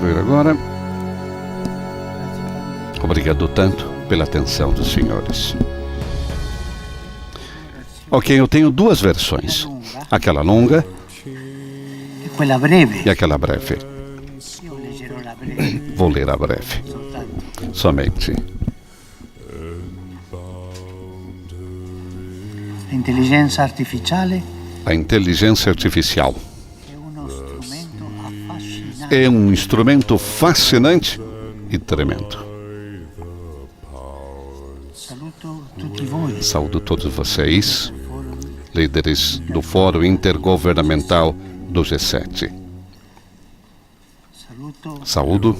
concluir agora. Obrigado tanto pela atenção dos senhores. Ok, eu tenho duas versões. Aquela longa e aquela breve. Vou ler a breve. Somente. A inteligência artificial é um instrumento fascinante e tremendo. Saúdo todos vocês, líderes do Fórum Intergovernamental do G7. Saúdo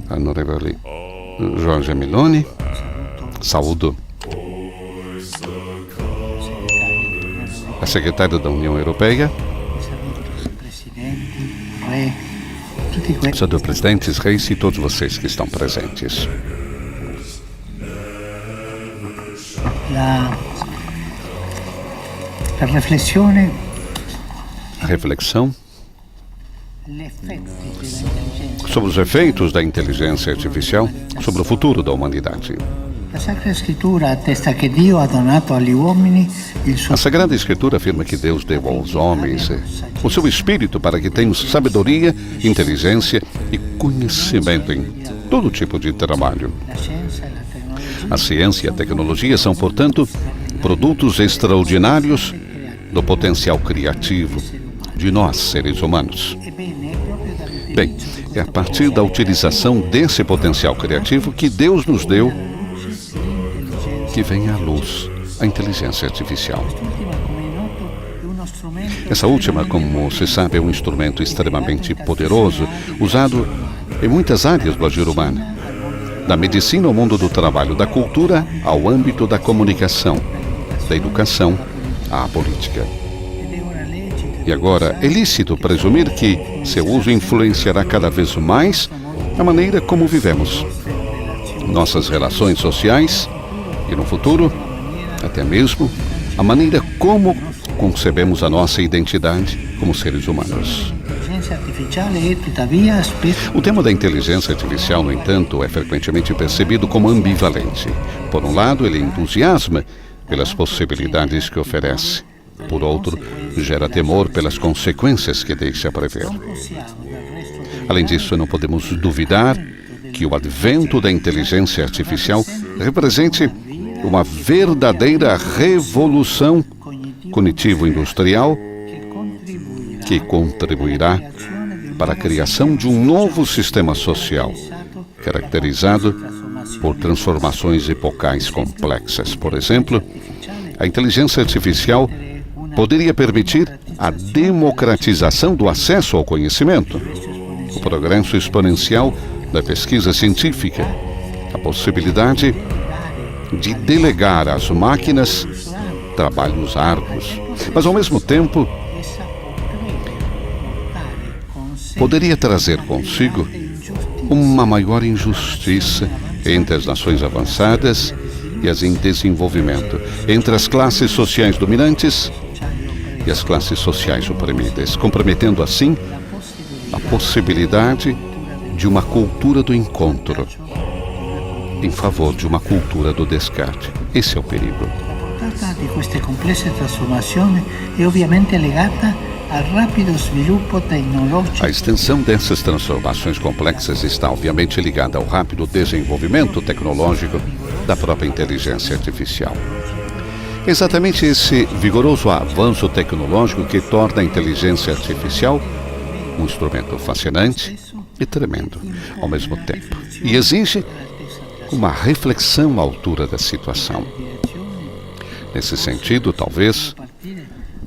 Honorevole Giorgia Meloni. Saúdo a secretária da União Europeia. Senhor presidentes, reis e todos vocês que estão presentes. A reflexão sobre os efeitos da inteligência artificial sobre o futuro da humanidade. A Sagrada Escritura afirma que Deus deu aos homens o seu espírito para que tenham sabedoria, inteligência e conhecimento em todo tipo de trabalho. A ciência e a tecnologia são, portanto, produtos extraordinários do potencial criativo de nós, seres humanos. Bem, é a partir da utilização desse potencial criativo que Deus nos deu que vem à luz a inteligência artificial. Essa última, como se sabe, é um instrumento extremamente poderoso, usado em muitas áreas do agir humano, da medicina ao mundo do trabalho, da cultura ao âmbito da comunicação, da educação à política. E agora, é lícito presumir que seu uso influenciará cada vez mais a maneira como vivemos, nossas relações sociais e, no futuro, até mesmo a maneira como concebemos a nossa identidade como seres humanos. O tema da inteligência artificial, no entanto, é frequentemente percebido como ambivalente. Por um lado, ele entusiasma pelas possibilidades que oferece. Por outro, gera temor pelas consequências que deixa prever. Além disso, não podemos duvidar que o advento da inteligência artificial represente uma verdadeira revolução cognitivo-industrial que contribuirá para a criação de um novo sistema social, caracterizado por transformações epocais complexas. Por exemplo, a inteligência artificial poderia permitir a democratização do acesso ao conhecimento, o progresso exponencial da pesquisa científica, a possibilidade de delegar às máquinas trabalhos árduos, mas ao mesmo tempo poderia trazer consigo uma maior injustiça entre as nações avançadas e as em desenvolvimento, entre as classes sociais dominantes e as classes sociais oprimidas, comprometendo assim a possibilidade de uma cultura do encontro em favor de uma cultura do descarte. Esse é o perigo. Di queste complesse trasformazioni è ovviamente legata al rapido sviluppo tecnológico. A extensão dessas transformações complexas está obviamente ligada ao rápido desenvolvimento tecnológico da própria inteligência artificial. Exatamente esse vigoroso avanço tecnológico que torna a inteligência artificial um instrumento fascinante e tremendo ao mesmo tempo, e exige uma reflexão à altura da situação. Nesse sentido, talvez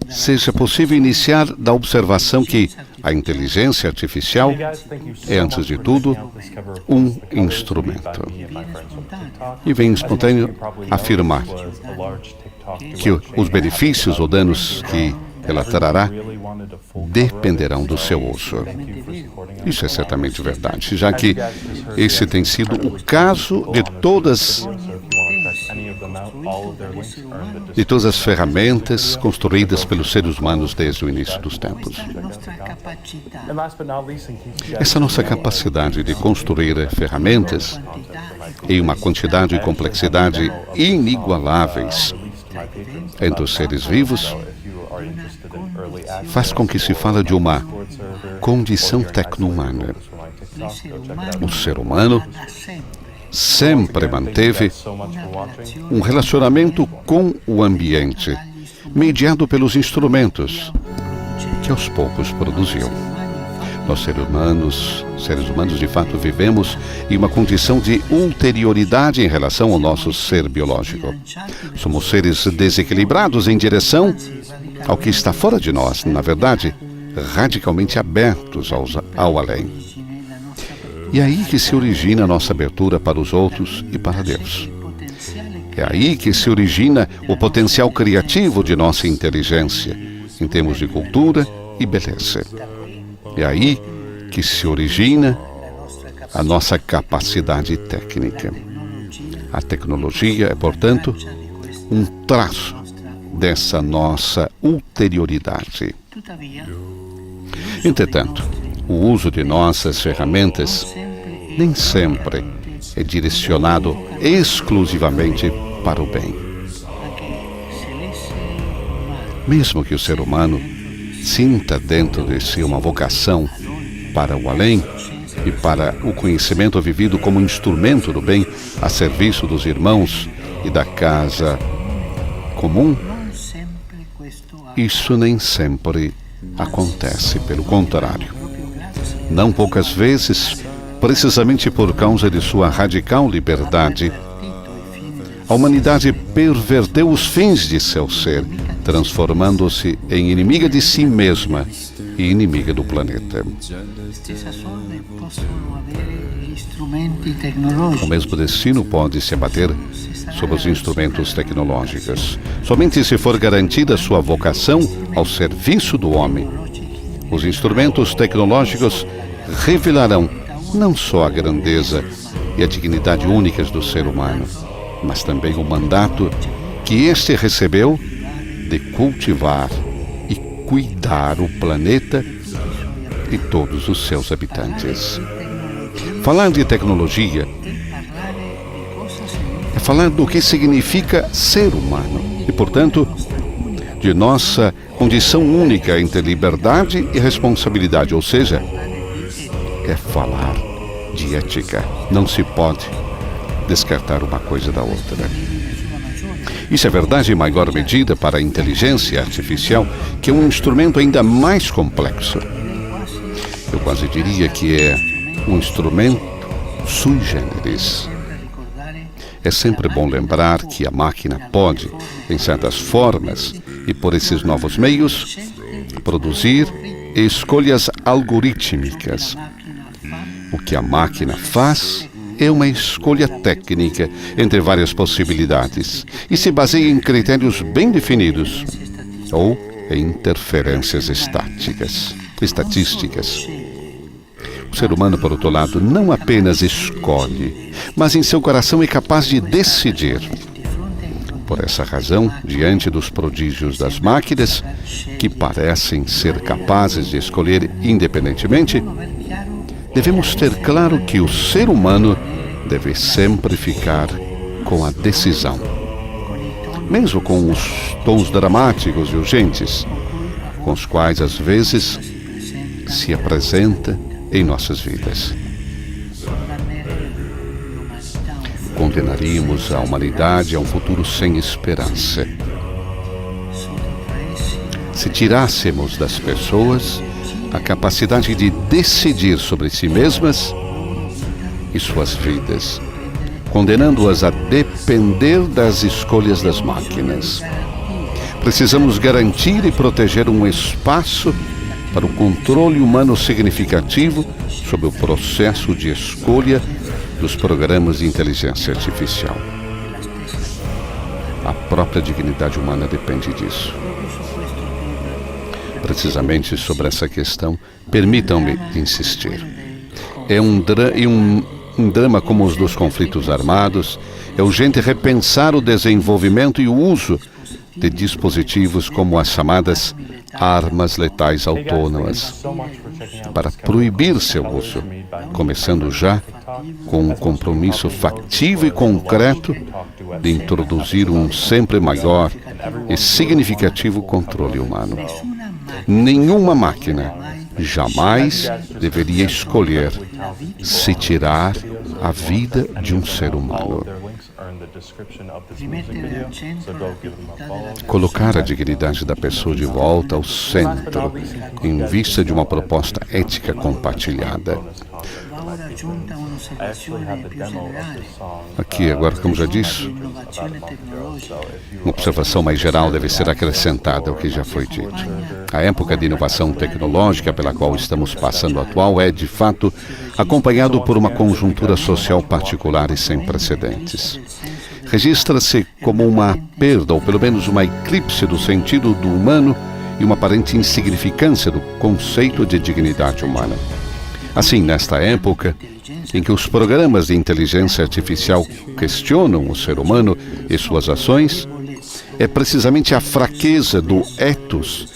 seja possível iniciar da observação que a inteligência artificial é, antes de tudo, um instrumento. E vem espontâneo afirmar que os benefícios ou danos que ela trará dependerão do seu uso. Isso é certamente verdade, já que esse tem sido o caso de todas as ferramentas construídas pelos seres humanos desde o início dos tempos. Essa nossa capacidade de construir ferramentas em uma quantidade e complexidade inigualáveis entre os seres vivos faz com que se fale de uma condição tecno-humana. O ser humano sempre manteve um relacionamento com o ambiente, mediado pelos instrumentos que aos poucos produziu. Nós, seres humanos, de fato, vivemos em uma condição de ulterioridade em relação ao nosso ser biológico. Somos seres desequilibrados em direção ao que está fora de nós, na verdade, radicalmente abertos ao além. E é aí que se origina a nossa abertura para os outros e para Deus. É aí que se origina o potencial criativo de nossa inteligência, em termos de cultura e beleza. É aí que se origina a nossa capacidade técnica. A tecnologia é, portanto, um traço dessa nossa ulterioridade. Entretanto, o uso de nossas ferramentas nem sempre é direcionado exclusivamente para o bem. Mesmo que o ser humano sinta dentro de si uma vocação para o além e para o conhecimento vivido como instrumento do bem a serviço dos irmãos e da casa comum, isso nem sempre acontece, pelo contrário. Não poucas vezes, precisamente por causa de sua radical liberdade, a humanidade perverteu os fins de seu ser, transformando-se em inimiga de si mesma e inimiga do planeta. O mesmo destino pode se abater sobre os instrumentos tecnológicos. Somente se for garantida sua vocação ao serviço do homem, os instrumentos tecnológicos revelarão não só a grandeza e a dignidade únicas do ser humano, mas também o mandato que este recebeu de cultivar e cuidar o planeta e todos os seus habitantes. Falar de tecnologia é falar do que significa ser humano e, portanto, de nossa condição única entre liberdade e responsabilidade, ou seja, é falar de ética. Não se pode descartar uma coisa da outra. Isso é verdade em maior medida para a inteligência artificial, que é um instrumento ainda mais complexo. Eu quase diria que é um instrumento sui generis. É sempre bom lembrar que a máquina pode, em certas formas e por esses novos meios, produzir escolhas algorítmicas. O que a máquina faz é uma escolha técnica entre várias possibilidades e se baseia em critérios bem definidos ou em interferências estatísticas. O ser humano, por outro lado, não apenas escolhe, mas em seu coração é capaz de decidir. Por essa razão, diante dos prodígios das máquinas, que parecem ser capazes de escolher independentemente, devemos ter claro que o ser humano deve sempre ficar com a decisão, mesmo com os tons dramáticos e urgentes, com os quais às vezes se apresenta em nossas vidas. Condenaríamos a humanidade a um futuro sem esperança se tirássemos das pessoas a capacidade de decidir sobre si mesmas e suas vidas, condenando-as a depender das escolhas das máquinas. Precisamos garantir e proteger um espaço para o controle humano significativo sobre o processo de escolha dos programas de inteligência artificial. A própria dignidade humana depende disso. Precisamente sobre essa questão, permitam-me insistir. É um drama como os dos conflitos armados. É urgente repensar o desenvolvimento e o uso de dispositivos como as chamadas armas letais autônomas, para proibir seu uso, começando já com um compromisso factível e concreto de introduzir um sempre maior e significativo controle humano. Nenhuma máquina jamais deveria escolher se tirar a vida de um ser humano. Colocar a dignidade da pessoa de volta ao centro, em vista de uma proposta ética compartilhada. Aqui, agora, como já disse, uma observação mais geral deve ser acrescentada ao que já foi dito. A época de inovação tecnológica pela qual estamos passando atual é, de fato, acompanhado por uma conjuntura social particular e sem precedentes. Registra-se como uma perda, ou pelo menos uma eclipse do sentido do humano e uma aparente insignificância do conceito de dignidade humana. Assim, nesta época, em que os programas de inteligência artificial questionam o ser humano e suas ações, é precisamente a fraqueza do ethos,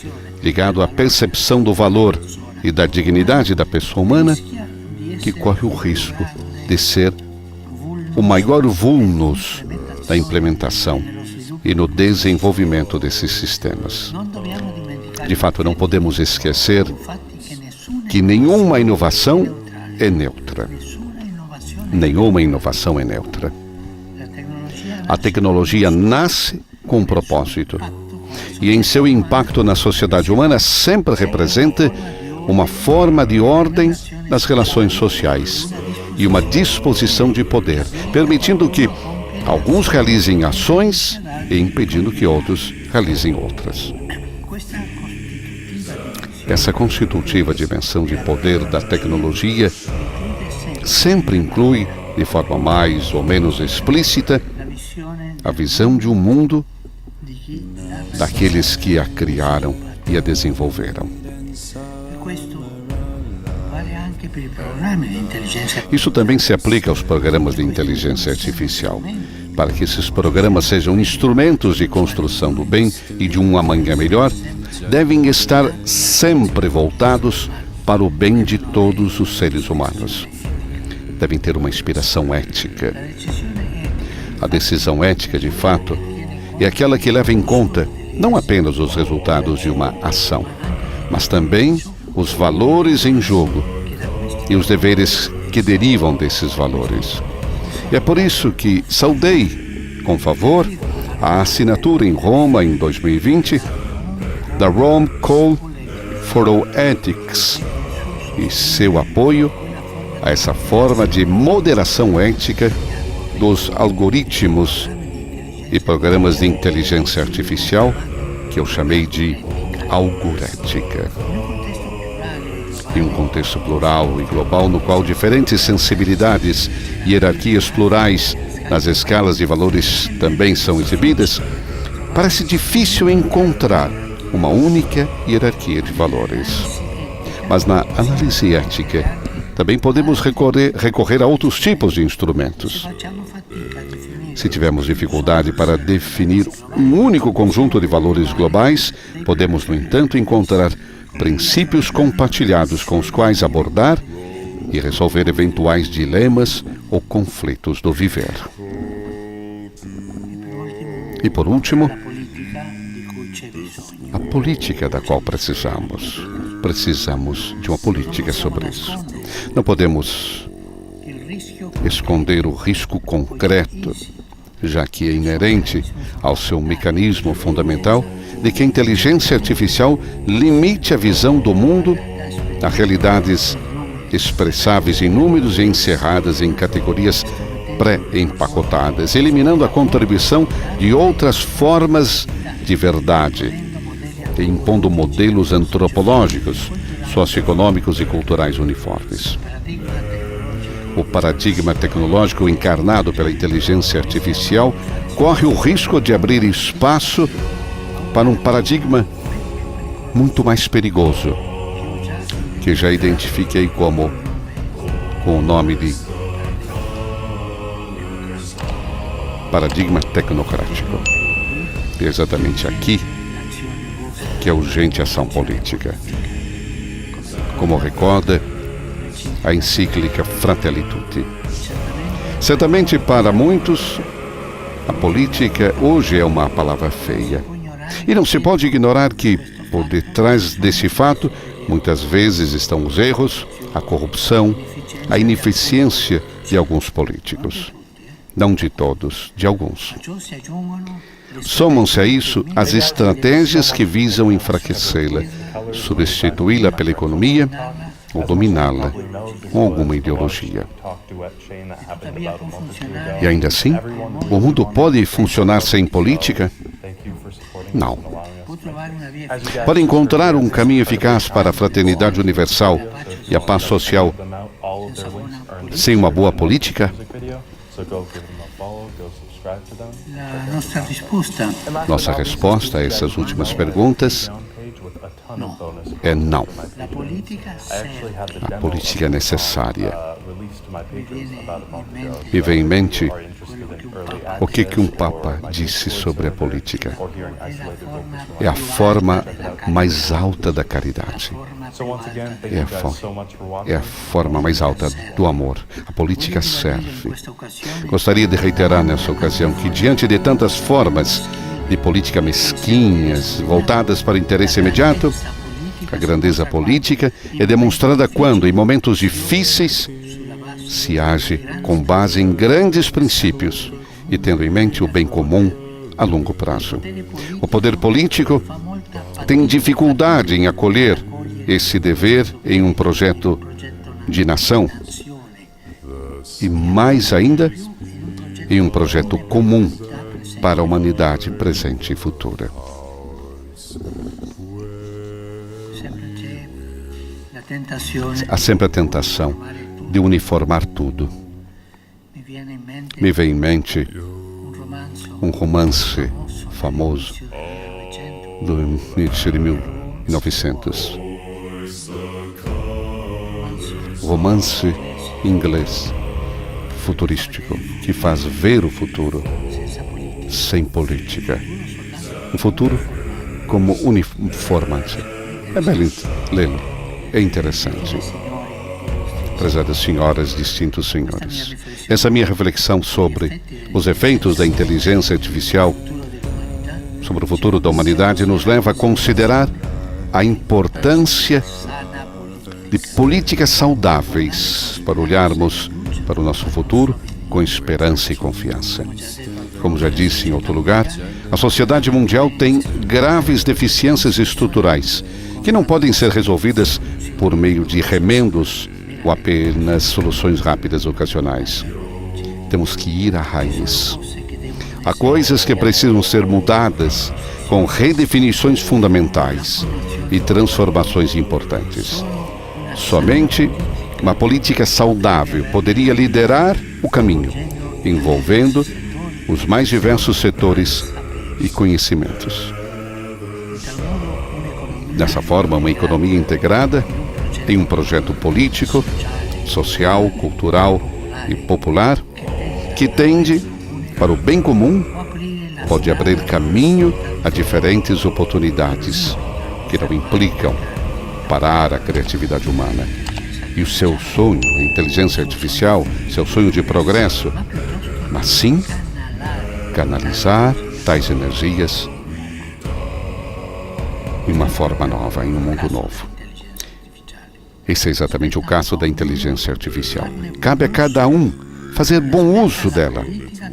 ligado à percepção do valor e da dignidade da pessoa humana, que corre o risco de ser o maior vulnus da implementação e no desenvolvimento desses sistemas. De fato, não podemos esquecer que nenhuma inovação é neutra. Nenhuma inovação é neutra. A tecnologia nasce com um propósito e em seu impacto na sociedade humana sempre representa uma forma de ordem nas relações sociais e uma disposição de poder, permitindo que alguns realizem ações e impedindo que outros realizem outras. Essa constitutiva dimensão de poder da tecnologia sempre inclui, de forma mais ou menos explícita, a visão de um mundo daqueles que a criaram e a desenvolveram. Isso também se aplica aos programas de inteligência artificial. Para que esses programas sejam instrumentos de construção do bem e de um amanhã melhor, devem estar sempre voltados para o bem de todos os seres humanos. Devem ter uma inspiração ética. A decisão ética, de fato, é aquela que leva em conta não apenas os resultados de uma ação, mas também os valores em jogo e os deveres que derivam desses valores. É por isso que saudei, com favor, a assinatura em Roma, em 2020, da Rome Call for Ethics e seu apoio a essa forma de moderação ética dos algoritmos e programas de inteligência artificial que eu chamei de algorética. Em um contexto plural e global no qual diferentes sensibilidades e hierarquias plurais nas escalas de valores também são exibidas, parece difícil encontrar uma única hierarquia de valores. Mas na análise ética, também podemos recorrer a outros tipos de instrumentos. Se tivermos dificuldade para definir um único conjunto de valores globais, podemos, no entanto, encontrar princípios compartilhados com os quais abordar e resolver eventuais dilemas ou conflitos do viver. E por último, a política da qual precisamos. Precisamos de uma política sobre isso. Não podemos esconder o risco concreto, já que é inerente ao seu mecanismo fundamental, de que a inteligência artificial limite a visão do mundo a realidades expressáveis em números e encerradas em categorias pré-empacotadas, eliminando a contribuição de outras formas de verdade e impondo modelos antropológicos, socioeconômicos e culturais uniformes. O paradigma tecnológico encarnado pela inteligência artificial corre o risco de abrir espaço para um paradigma muito mais perigoso, que já identifiquei com o nome de paradigma tecnocrático. E é exatamente aqui que é urgente a ação política. Como recorda a encíclica Fratelli Tutti. Certamente para muitos, a política hoje é uma palavra feia. E não se pode ignorar que, por detrás desse fato, muitas vezes estão os erros, a corrupção, a ineficiência de alguns políticos. Não de todos, de alguns. Somam-se a isso as estratégias que visam enfraquecê-la, substituí-la pela economia ou dominá-la com alguma ideologia. E ainda assim, o mundo pode funcionar sem política? Não. Para encontrar um caminho eficaz para a fraternidade universal e a paz social sem uma boa política? Nossa resposta a essas últimas perguntas é não. A política é necessária. Me vem em mente o que um Papa disse sobre a política. É a forma mais alta da caridade. É a forma mais alta do amor. A política serve. Gostaria de reiterar nessa ocasião que, diante de tantas formas de política mesquinhas, voltadas para o interesse imediato, a grandeza política é demonstrada quando, em momentos difíceis, se age com base em grandes princípios e tendo em mente o bem comum a longo prazo. O poder político tem dificuldade em acolher esse dever em um projeto de nação e, mais ainda, em um projeto comum para a humanidade presente e futura. Há sempre a tentação de uniformar tudo. Me vem em mente um romance famoso do início de 1900. Romance inglês futurístico que faz ver o futuro sem política. O futuro como uniformante. É belo lê-lo. É interessante. Prezadas senhoras, distintos senhores. Essa minha reflexão sobre os efeitos da inteligência artificial sobre o futuro da humanidade nos leva a considerar a importância de políticas saudáveis para olharmos para o nosso futuro com esperança e confiança. Como já disse em outro lugar, a sociedade mundial tem graves deficiências estruturais que não podem ser resolvidas por meio de remendos ou apenas soluções rápidas ocasionais. Temos que ir à raiz. Há coisas que precisam ser mudadas com redefinições fundamentais e transformações importantes. Somente uma política saudável poderia liderar o caminho, envolvendo os mais diversos setores e conhecimentos. Dessa forma, uma economia integrada em um projeto político, social, cultural e popular que tende para o bem comum pode abrir caminho a diferentes oportunidades que não implicam parar a criatividade humana. E o seu sonho, a inteligência artificial, seu sonho de progresso, mas sim canalizar tais energias em uma forma nova, em um mundo novo. Esse é exatamente o caso da inteligência artificial. Cabe a cada um fazer bom uso dela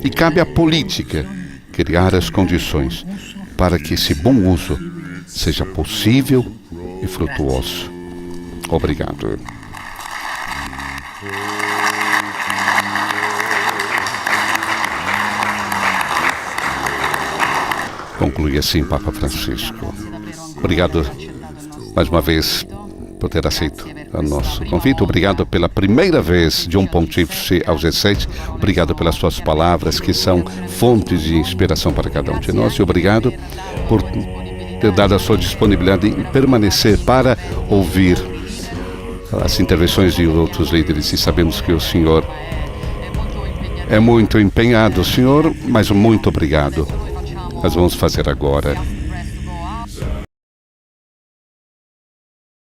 e cabe à política criar as condições para que esse bom uso seja possível e frutuoso. Obrigado. Conclui assim Papa Francisco. Obrigado mais uma vez por ter aceito o nosso convite. Obrigado pela primeira vez de um pontífice ao G7. Obrigado pelas suas palavras que são fontes de inspiração para cada um de nós. E obrigado por ter dado a sua disponibilidade em permanecer para ouvir as intervenções de outros líderes. E sabemos que o senhor é muito empenhado, senhor, mas muito obrigado. Nós vamos fazer agora